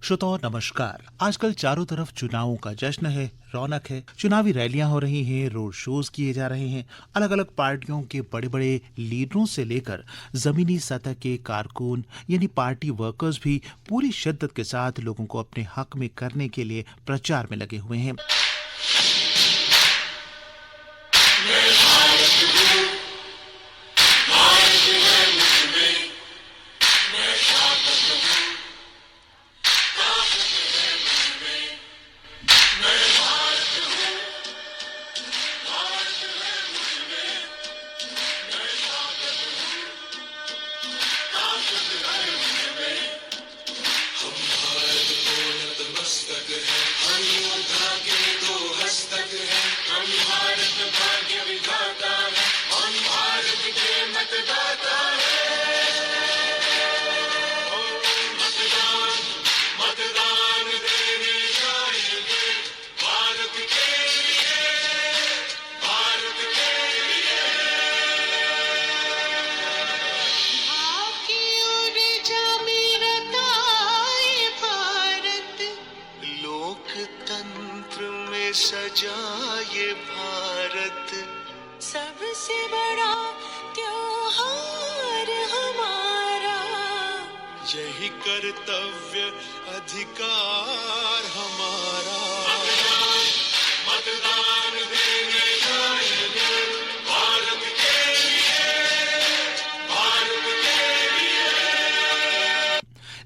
श्रोताओं नमस्कार। आजकल चारों तरफ चुनावों का जश्न है, रौनक है। चुनावी रैलियां हो रही हैं, रोड शोज किए जा रहे हैं। अलग अलग पार्टियों के बड़े बड़े लीडरों से लेकर जमीनी सतह के कारकुन यानी पार्टी वर्कर्स भी पूरी शिद्दत के साथ लोगों को अपने हक में करने के लिए प्रचार में लगे हुए हैं। सजा ये भारत सबसे बड़ा त्योहार हमारा, यही कर्तव्य अधिकार हमारा। मतदान देने जाएंगे भारत के लिए, भारत के लिए।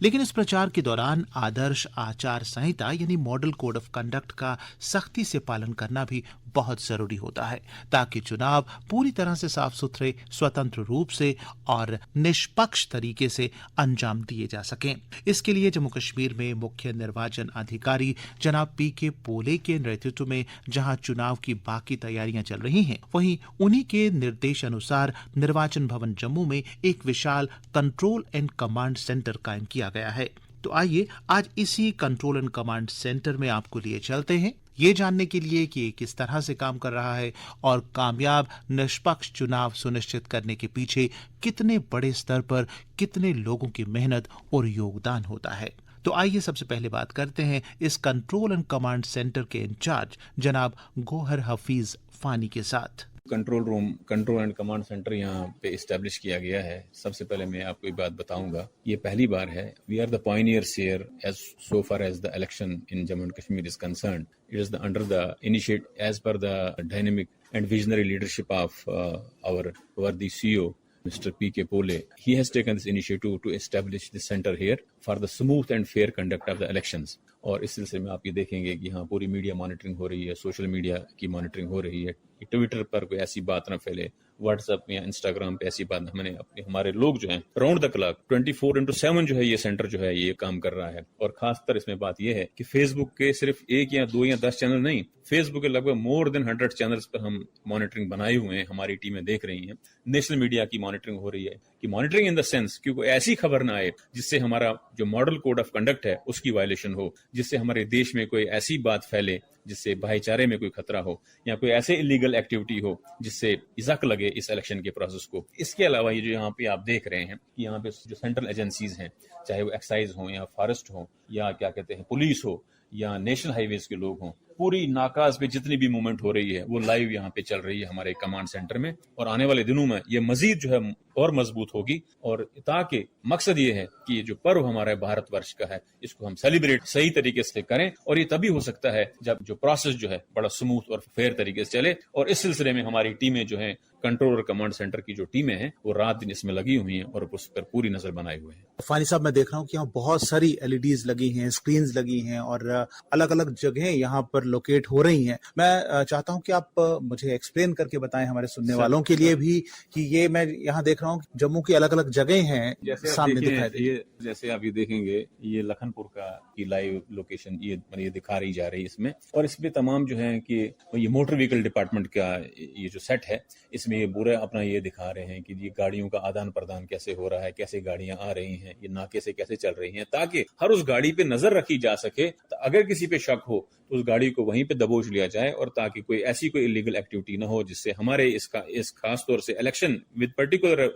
लेकिन इस प्रचार के दौरान आदर्श आचार संहिता यानी मॉडल कोड ऑफ कंडक्ट का सख्ती से पालन करना भी बहुत जरूरी होता है, ताकि चुनाव पूरी तरह से साफ सुथरे, स्वतंत्र रूप से और निष्पक्ष तरीके से अंजाम दिए जा सकें। इसके लिए जम्मू कश्मीर में मुख्य निर्वाचन अधिकारी जनाब पीके पोले के नेतृत्व में जहां चुनाव की बाकी तैयारियां चल रही हैं, वहीं उन्हीं के निर्देश अनुसार निर्वाचन भवन जम्मू में एक विशाल कंट्रोल एंड कमांड सेंटर कायम किया गया है। तो आइए आज इसी कंट्रोल एंड कमांड सेंटर में आपको लिए चलते हैं, ये जानने के लिए कि ये किस तरह से काम कर रहा है और कामयाब निष्पक्ष चुनाव सुनिश्चित करने के पीछे कितने बड़े स्तर पर कितने लोगों की मेहनत और योगदान होता है। तो आइए सबसे पहले बात करते हैं इस कंट्रोल एंड कमांड सेंटर के इंचार्ज जनाब गोहर हफीज फानी के साथ। Control room, control and command centre यहाँ पे इस्टेब्लिश किया गया है। सबसे पहले मैं आपको एक बात बताऊंगा, ये पहली बार है। We are the pioneers here as so far as the election in Jammu and Kashmir is concerned. It is under the initiate as per the dynamic and visionary leadership of our worthy CEO Mr. P.K. Pole. He has taken this initiative to establish this center here for the smooth and fair conduct of the elections. और इस सिलसिले में आप ये देखेंगे कि यहाँ पूरी मीडिया मॉनिटरिंग हो रही है, सोशल मीडिया की मॉनिटरिंग हो रही है, ट्विटर पर कोई ऐसी बात ना फैले, व्हाट्सएप या इंस्टाग्राम पे ऐसी बात हमने अपने हमारे लोग जो हैं राउंड द क्लॉक 24/7 जो है ये सेंटर जो है ये काम कर रहा है। और खासकर इसमें बात ये है कि फेसबुक के सिर्फ 1 या 2 या 10 चैनल नहीं, फेसबुक के लगभग मोर देन 100 चैनल्स पर हम मॉनिटरिंग बनाए हुए हैं, हमारी टीमें देख रही हैं। नेशनल मीडिया की मॉनिटरिंग हो रही है कि मॉनिटरिंग इन द सेंस कि कोई ऐसी खबर ना आए जिससे हमारा जो मॉडल कोड ऑफ कंडक्ट है उसकी वायलेशन हो, जिससे हमारे देश में कोई ऐसी बात फैले जिससे भाईचारे में कोई खतरा हो या कोई ऐसे इलीगल एक्टिविटी हो जिससे इज़ाक लगे इस इलेक्शन के प्रोसेस को। इसके अलावा ये जो यहाँ पे आप देख रहे हैं कि यहाँ पे जो सेंट्रल एजेंसीज हैं, चाहे वो एक्साइज हो या फॉरेस्ट हो या क्या कहते हैं पुलिस हो या नेशनल हाईवेज के लोग हों, पूरी नाकाज पे जितनी भी मूवमेंट हो रही है वो लाइव यहाँ पे चल रही है हमारे कमांड सेंटर में। और आने वाले दिनों में ये मजीद जो है और मजबूत होगी, और ताकि मकसद ये है कि ये जो पर्व हमारे भारतवर्ष का है इसको हम सेलिब्रेट सही तरीके से करें, और ये तभी हो सकता है जब जो प्रोसेस जो है बड़ा स्मूथ और फेयर तरीके से चले। और इस सिलसिले में हमारी टीमें जो है कंट्रोल और कमांड सेंटर की जो टीमें हैं वो रात दिन इसमें लगी हुई हैं और उस पर पूरी नजर बनाए हुए हैं। फानी साहब, मैं देख रहा हूँ कि यहाँ बहुत सारी LEDs लगी हैं, स्क्रीन्स लगी हैं और अलग अलग जगह यहाँ पर लोकेट हो रही हैं। मैं चाहता हूँ कि आप मुझे एक्सप्लेन करके बताएं हमारे सुनने वालों के लिए भी कि ये मैं यहाँ देख रहा हूँ जम्मू की अलग अलग जगह हैं, सामने दिखाई दे। जैसे आप ये देखेंगे ये लखनपुर का की लाइव लोकेशन ये दिखा रही जा रही है इसमें, और इसमें तमाम जो है कि ये मोटर व्हीकल डिपार्टमेंट का ये जो सेट है इसमें ये पूरा अपना ये दिखा रहे हैं कि ये गाड़ियों का आदान प्रदान कैसे हो रहा है, कैसे गाड़ियां आ रही हैं, ये नाके से कैसे चल रही हैं, ताकि हर उस गाड़ी पे नजर रखी जा सके। तो अगर किसी पे शक हो तो उस गाड़ी को वहीं पे दबोच लिया जाए, और ताकि कोई ऐसी कोई इलीगल एक्टिविटी ना हो जिससे हमारे इस खास तौर से इलेक्शन विद पर्टिकुलर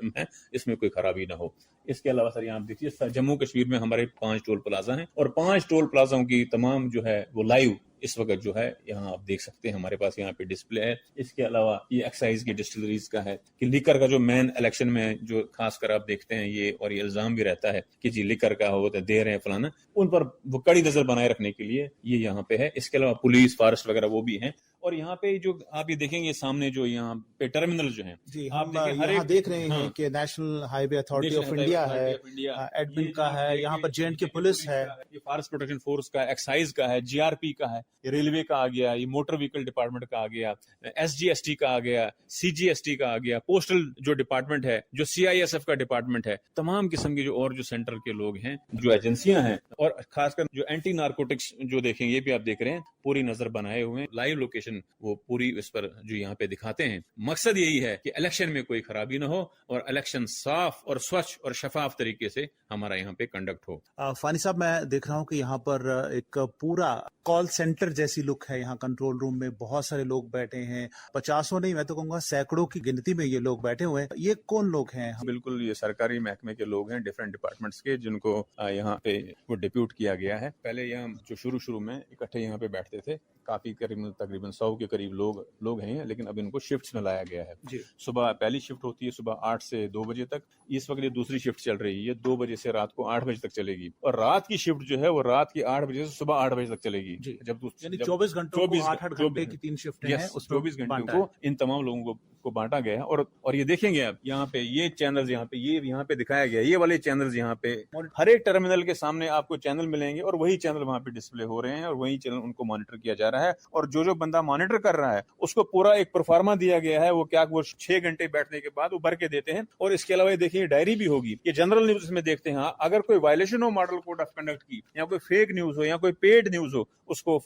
इसमें कोई खराबी ना हो। इसके अलावा सर यहाँ आप देखिए जम्मू कश्मीर में हमारे 5 टोल प्लाजा हैं और 5 टोल प्लाजाओं की तमाम जो है वो लाइव इस वक्त जो है यहाँ आप देख सकते हैं, हमारे पास यहाँ पे डिस्प्ले है। इसके अलावा ये एक्साइज की डिस्टिलरीज का है कि लिकर का जो मेन इलेक्शन में जो खासकर आप देखते हैं ये, और ये इल्जाम भी रहता है कि जी लिकर का हो तो दे रहे हैं फलाना, उन पर वो कड़ी नजर बनाए रखने के लिए ये यहाँ पे है। इसके अलावा पुलिस फॉरेस्ट वगैरह वो भी हैं। और यहाँ पे जो आप ये देखेंगे सामने जो यहाँ पे टर्मिनल जो है जी, आप हम देखें हर यहाँ एक देख रहे हैं हाँ, कि national highway authority of national India highway है, अथॉरिटी ऑफ इंडिया, एडमिन ये का है, यहाँ पर जेएंड की पुलिस है, ये फॉरेस्ट प्रोटेक्शन फोर्स का, एक्साइज का है, जीआरपी का है, ये रेलवे का आ गया, ये मोटर व्हीकल डिपार्टमेंट का आ गया, एसजीएसटी का आ गया, सीजीएसटी का आ गया, पोस्टल जो डिपार्टमेंट है, जो सीआईएसएफ का डिपार्टमेंट है, तमाम किस्म के जो और जो सेंटर के लोग हैं, जो एजेंसियां हैं, और खासकर जो एंटी नारकोटिक्स जो देखेंगे ये भी आप देख रहे हैं, पूरी नजर बनाए हुए हैं, लाइव लोकेशन वो पूरी इस पर जो यहाँ पे दिखाते हैं। मकसद यही है कि इलेक्शन में कोई खराबी ना हो और इलेक्शन साफ और स्वच्छ और शफाफ तरीके से हमारा यहाँ पे कंडक्ट हो। फानी साहब, मैं देख रहा हूँ कि यहाँ पर एक पूरा कॉल सेंटर जैसी लुक है। यहाँ कंट्रोल रूम में बहुत सारे लोग बैठे हैं, 50 नहीं मैं तो कहूँगा सैकड़ों की गिनती में ये लोग बैठे हुए हैं। ये कौन लोग हैं? बिल्कुल ये सरकारी महकमे के लोग हैं, डिफरेंट डिपार्टमेंट्स के, जिनको यहाँ पे वो डिप्यूट किया गया है। पहले यहाँ जो शुरू में इकट्ठे यहाँ पे बैठते थे, काफी तकरीबन 100 के करीब लोग हैं, लेकिन अब इनको शिफ्ट्स में लाया गया है। सुबह पहली शिफ्ट होती है सुबह 8 से 2 बजे तक, इस वक्त ये दूसरी शिफ्ट चल रही है, 2 बजे से रात को 8 बजे तक चलेगी, और रात की शिफ्ट जो है वो रात की 8 बजे से सुबह 8 बजे तक चलेगी। जब 24 घंटों को 8 घंटे की 3 शिफ्टें हैं, उस 24 घंटों को इन तमाम लोगों को बांटा गया है। और ये देखेंगे आप यहाँ पे ये चैनल्स यहाँ पे दिखाया गया है, ये वाले चैनल्स यहाँ पे हर एक टर्मिनल के सामने आपको चैनल मिलेंगे और वही चैनल वहाँ पे डिस्प्ले हो रहे हैं और वही चैनल उनको मॉनिटर किया जा रहा है। और जो बंदा मॉनिटर कर रहा है उसको पूरा एक परफॉर्मा दिया गया है, वो 6 घंटे बैठने के बाद वो भर के देते हैं। और इसके अलावा ये देखिए डायरी भी होगी, ये जनरल न्यूज में देखते हैं, अगर कोई वायलेशन हो मॉडल कोड ऑफ कंडक्ट की, या कोई फेक न्यूज हो या कोई पेड न्यूज हो, उसको वो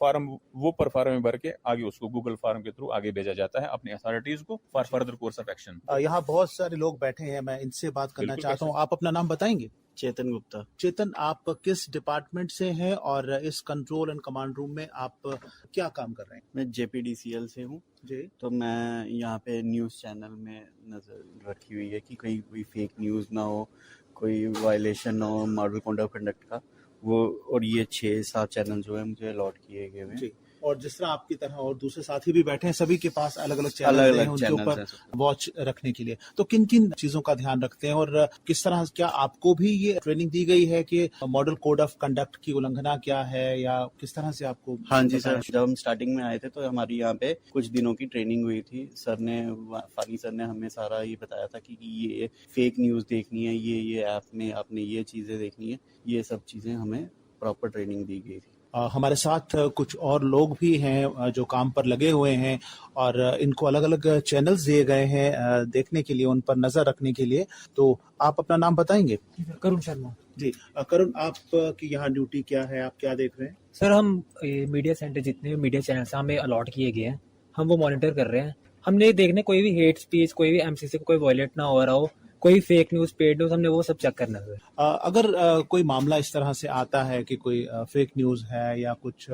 फॉर्म में भर के आगे उसको गूगल फॉर्म के थ्रू आगे भेजा जाता है अपनी अथॉरिटीज को for further course of action. यहाँ बहुत सारे लोग बैठे हैं, मैं इनसे बात करना चाहता हूँ। आप अपना नाम बताएंगे? चेतन गुप्ता। चेतन, आप किस डिपार्टमेंट से हैं और इस कंट्रोल एंड कमांड रूम में आप क्या काम कर रहे हैं? मैं जेपीडीसीएल से हूँ जी। तो मैं यहाँ पे न्यूज़ चैनल में नजर रखी हुई है कि कोई फेक न्यूज़ ना हो, कोई वायलेशन ना हो मॉडल कोड ऑफ कंडक्ट का, वो। और ये 6-7 चैनल जो है मुझे अलॉट किए गए हैं। और जिस तरह आपकी तरह और दूसरे साथी भी बैठे हैं, सभी के पास अलग अलग चैनल हैं उनके ऊपर वॉच रखने के लिए। तो किन किन चीजों का ध्यान रखते हैं और किस तरह, क्या आपको भी ये ट्रेनिंग दी गई है कि मॉडल कोड ऑफ कंडक्ट की उल्लंघना क्या है, या किस तरह से आपको? हाँ जी सर, जब हम स्टार्टिंग में आए थे तो हमारी यहाँ पे कुछ दिनों की ट्रेनिंग हुई थी। फानी सर ने हमें सारा ये बताया था कि ये फेक न्यूज देखनी है, ये ऐप में आपने ये चीजें देखनी है, ये सब चीजें हमें प्रॉपर ट्रेनिंग दी गई थी। हमारे साथ कुछ और लोग भी हैं जो काम पर लगे हुए हैं और इनको अलग अलग चैनल्स दिए गए हैं देखने के लिए, उन पर नजर रखने के लिए। तो आप अपना नाम बताएंगे? करुण शर्मा। जी करुण, आप की यहाँ ड्यूटी क्या है, आप क्या देख रहे हैं? सर, हम मीडिया सेंटर जितने मीडिया चैनल्स हमें अलॉट किए गए हैं, हम वो मॉनिटर कर रहे हैं। हमने देखने कोई भी हेट स्पीच, कोई भी एमसीसी को कोई वायलेट ना हो रहा हो, कोई फेक न्यूज, पेड न्यूज, हमने वो सब चेक करना है। अगर कोई मामला इस तरह से आता है कि कोई फेक न्यूज है या कुछ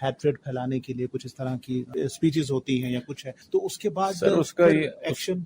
हेट्रेड फैलाने के लिए कुछ इस तरह की स्पीचेस होती हैं या कुछ है, तो उसके बाद सर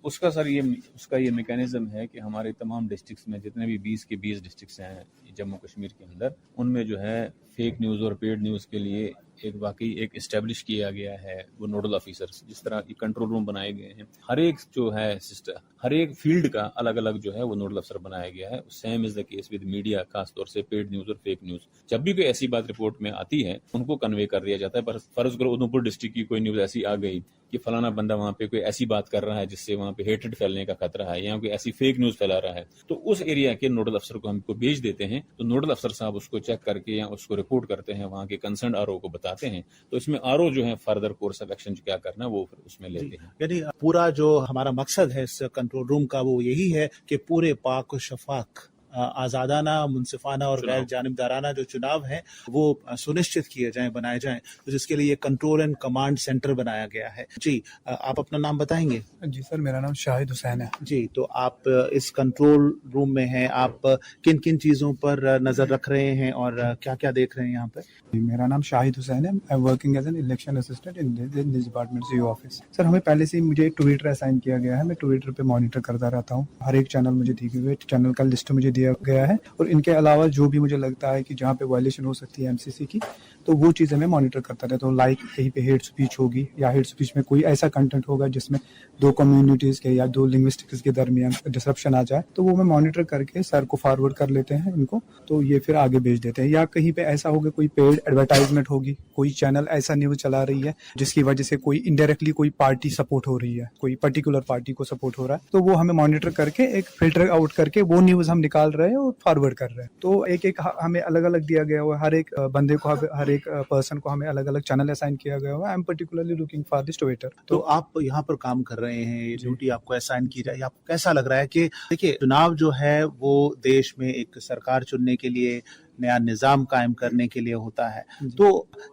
उसका ये मैकेनिज्म है कि हमारे तमाम डिस्ट्रिक्ट्स में जितने भी 20 के 20 डिस्ट्रिक्ट्स हैं जम्मू कश्मीर के अंदर, उनमें जो है फेक न्यूज और पेड न्यूज के लिए एक एस्टेब्लिश किया गया है वो नोडल ऑफिसर्स। जिस तरह कंट्रोल रूम बनाए गए हैं, हर एक जो है सिस्टम, हर एक फील्ड का अलग अलग जो है वो नोडल अफसर बनाया गया है। Same is the case with media, खासतौर से पेड न्यूज और फेक न्यूज। जब भी कोई ऐसी बात रिपोर्ट में आती है उनको कन्वे कर दिया जाता है। पर फर्ज करो उधमपुर डिस्ट्रिक्ट की कोई न्यूज ऐसी आ गई कि फलाना बंदा वहां पे कोई ऐसी बात कर रहा है जिससे वहां पे हेट्रेड फैलने का खतरा है, या कोई ऐसी फेक न्यूज फैला रहा है, तो उस एरिया के नोडल अफसर को हमको भेज देते हैं। तो नोडल अफसर साहब उसको चेक करके या उसको रिपोर्ट करते हैं, वहां के कंसर्न आरओ को बताते हैं। तो इसमें आरओ जो है फर्दर कोर्स ऑफ एक्शन क्या करना वो फिर उसमें लेते हैं। यानी पूरा जो हमारा मकसद है इस कंट्रोल रूम का वो यही है कि पूरे पाक शफाक, आजादाना, मुनसिफाना और गैर जानिबदाराना जो चुनाव है वो सुनिश्चित किए जाएं, बनाए जाएं। तो जिसके लिए कंट्रोल एंड कमांड सेंटर बनाया गया है। जी, आप अपना नाम बताएंगे? जी सर, मेरा नाम शाहिद हुसैन है। जी, तो आप इस कंट्रोल रूम में हैं, आप किन किन चीजों पर नजर रख रहे हैं और क्या क्या देख रहे हैं यहाँ पे? मेरा नाम शाहिद हुसैन है। I am working as an election assistant in this department CEO office. Sir, हमें पहले से ही मुझे ट्विटर असाइन किया गया है, मैं ट्विटर पे मॉनिटर करता रहता हूँ। हर एक चैनल मुझे दिए हुए, चैनल का लिस्ट मुझे दिया दिया गया है, और इनके अलावा जो भी मुझे लगता है कि जहाँ पे वायलेशन हो सकती है एमसीसी की, तो वो चीज़ें मैं मॉनिटर करता रहता हूँ। लाइक कहीं पे हेट स्पीच होगी या हेट स्पीच में कोई ऐसा कंटेंट होगा जिसमें दो कम्युनिटीज़ के या दो लिंग्विस्टिक्स के दरमियान डिसरप्शन आ जाए, तो वो मैं मॉनिटर करके सर को फॉरवर्ड कर लेते हैं इनको, तो ये फिर आगे भेज देते हैं। या कहीं पे ऐसा होगा कोई पेड एडवर्टाइजमेंट होगी, कोई चैनल ऐसा न्यूज़ चला रही है जिसकी वजह से कोई इनडायरेक्टली कोई पार्टी सपोर्ट हो रही है, कोई पर्टिकुलर पार्टी को सपोर्ट हो रहा है, तो वो हमें मॉनिटर करके एक फिल्टर आउट करके वो न्यूज़ हम निकाल रहे हैं और फॉरवर्ड कर रहे हैं। तो एक एक हमें अलग अलग दिया गया हुआ है, हर एक बंदे को, हर एक पर्सन को हमें अलग अलग चैनल असाइन किया गया हुआ है। I M particularly looking for this Twitter. तो आप यहाँ पर काम कर रहे हैं, ये ड्यूटी आपको असाइन की जाए, आपको कैसा लग रहा है कि देखिए चुनाव जो है वो देश में एक सरकार चुनने के लिए, नया निजाम कायम करने के लिए होता है। तो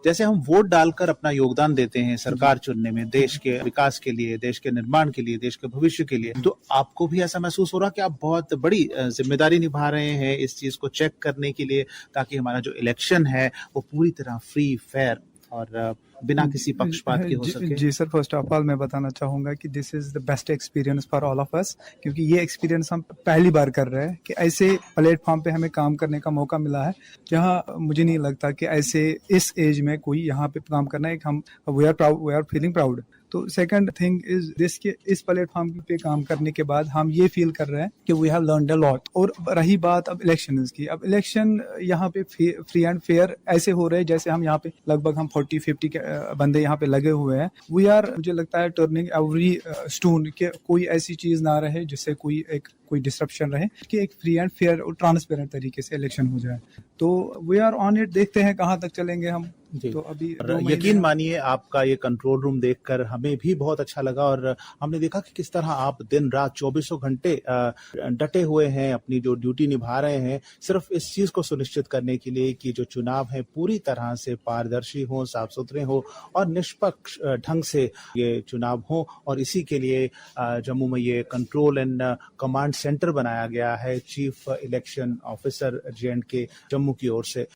जैसे हम वोट डालकर अपना योगदान देते हैं सरकार चुनने में, देश के विकास के लिए, देश के निर्माण के लिए, देश के भविष्य के लिए, तो आपको भी ऐसा महसूस हो रहा कि आप बहुत बड़ी जिम्मेदारी निभा रहे हैं इस चीज को चेक करने के लिए, ताकि हमारा जो इलेक्शन है वो पूरी तरह फ्री, फेयर और बिना किसी पक्षपात के हो सके। जी सर, फर्स्ट ऑफ ऑल मैं बताना चाहूँगा कि this is the best experience for all of us, क्योंकि ये एक्सपीरियंस हम पहली बार कर रहे हैं कि ऐसे प्लेटफॉर्म पे हमें काम करने का मौका मिला है जहाँ मुझे नहीं लगता कि ऐसे इस एज में कोई यहाँ पे काम करना है। हम वी आर फीलिंग प्राउड। तो सेकंड थिंग इज दिस कि इस प्लेटफॉर्म पे काम करने के बाद हम ये फील कर रहे हैं कि we have learned a lot. और रही बात अब इलेक्शंस की, अब इलेक्शन यहाँ पे फ्री एंड फेयर ऐसे हो रहे हैं जैसे हम यहाँ पे लगभग हम 40-50 बंदे यहाँ पे लगे हुए हैं। वी आर, मुझे लगता है, टर्निंग एवरी स्टोन के कोई ऐसी चीज ना रहे जिससे कोई डिस्ट्रप्शन रहे, कि एक फ्री एंड फेयर और ट्रांसपेरेंट तरीके से इलेक्शन हो जाए। तो वी आर ऑन इट, देखते हैं कहाँ तक चलेंगे हम। तो अभी यकीन मानिए आपका ये कंट्रोल रूम देखकर हमें भी बहुत अच्छा लगा, और हमने देखा कि किस तरह आप दिन रात 24 घंटे डटे हुए हैं, अपनी जो ड्यूटी निभा रहे हैं, सिर्फ इस चीज को सुनिश्चित करने के लिए कि जो चुनाव है पूरी तरह से पारदर्शी हो, साफ सुथरे हो और निष्पक्ष ढंग से ये चुनाव हो। और इसी के लिए जम्मू में ये कंट्रोल एंड कमांड सेंटर बनाया गया है chief election officer J&K Jammu की ओर से।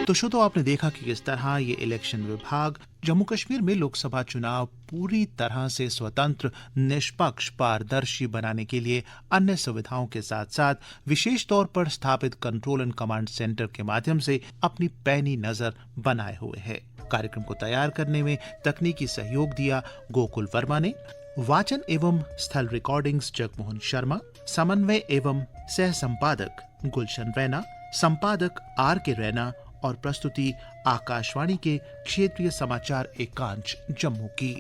तो शो, तो आपने देखा कि किस तरह ये इलेक्शन विभाग जम्मू कश्मीर में लोकसभा चुनाव पूरी तरह से स्वतंत्र, निष्पक्ष, पारदर्शी बनाने के लिए अन्य सुविधाओं के साथ साथ विशेष तौर पर स्थापित कंट्रोल एंड कमांड सेंटर के माध्यम से अपनी पैनी नजर बनाए हुए है। कार्यक्रम को तैयार करने में तकनीकी सहयोग दिया गोकुल वर्मा ने। वाचन एवं स्थल रिकॉर्डिंग्स जगमोहन शर्मा, समन्वय एवं सह संपादक गुलशन रैना, संपादक RK रैना और प्रस्तुति आकाशवाणी के क्षेत्रीय समाचार एकांश जम्मू की।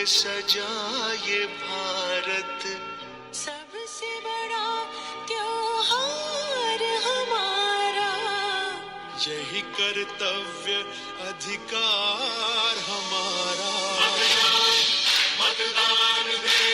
सजा ये भारत, सबसे बड़ा त्योहार हमारा, यही कर्तव्य अधिकार हमारा। मतदान दे